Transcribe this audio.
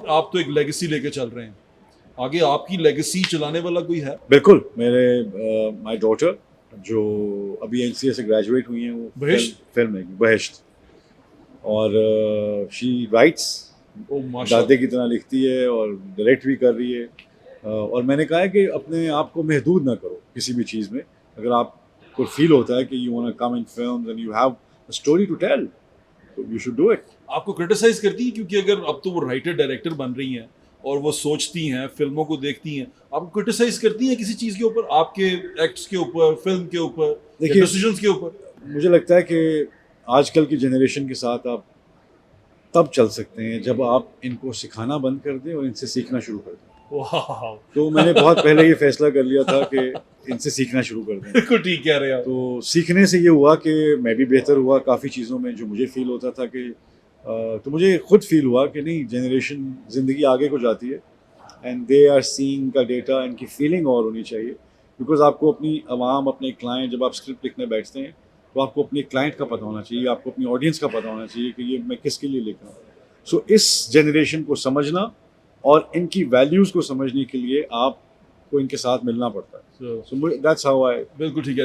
आप तो एक लेगेसी लेके चल रहे हैं, आगे आपकी लेगेसी चलाने वाला कोई है? बिल्कुल, मेरे माय डॉटर जो अभी एनसीए से ग्रेजुएट हुई हैं, वो बहिश्त? फिल्म मेकिंग, बहिश्त, और शी राइट्स, ओ माशाल्लाह। दादी की तरह लिखती है और डायरेक्ट भी कर रही है। और मैंने कहा है कि अपने आप को महदूद ना करो किसी भी चीज़ में। अगर आपको फील होता है कि you want to come in films and you have a story to tell, तो यू शुड डू इट। आपको क्रिटिसाइज करती है, क्योंकि अगर अब तो वो राइटर डायरेक्टर बन रही हैं और वो सोचती हैं, फिल्मों को देखती हैं, आपको क्रिटिसाइज करती हैं किसी चीज़ के ऊपर, आपके एक्ट्स के ऊपर, फिल्म के ऊपर या देखिए, डिसीजंस के ऊपर? मुझे लगता है कि आजकल की जनरेशन के साथ आप तब चल सकते हैं जब आप इनको सिखाना बंद कर दें और इनसे सीखना शुरू कर दें। वाह, तो मैंने बहुत पहले ये फैसला कर लिया था कि इनसे सीखना शुरू कर दें। बिल्कुल ठीक कह रहे हैं आप। तो सीखने से ये हुआ कि मैं भी बेहतर हुआ काफ़ी चीज़ों में, जो मुझे फ़ील होता था कि तो मुझे खुद फ़ील हुआ कि नहीं, जनरेशन ज़िंदगी आगे को जाती है एंड दे आर सीइंग का डेटा, इनकी फीलिंग और होनी चाहिए। बिकॉज़ आपको अपनी आवाम, अपने क्लाइंट, जब आप स्क्रिप्ट लिखने बैठते हैं तो आपको अपने क्लाइंट का पता होना चाहिए, आपको अपनी ऑडियंस का पता होना चाहिए कि ये मैं किसके लिए लिख रहा हूँ। सो इस जनरेशन को समझना और इनकी वैल्यूज़ को समझने के लिए आपको इनके साथ मिलना पड़ता है। So, so that's how I बिल्कुल ठीक है।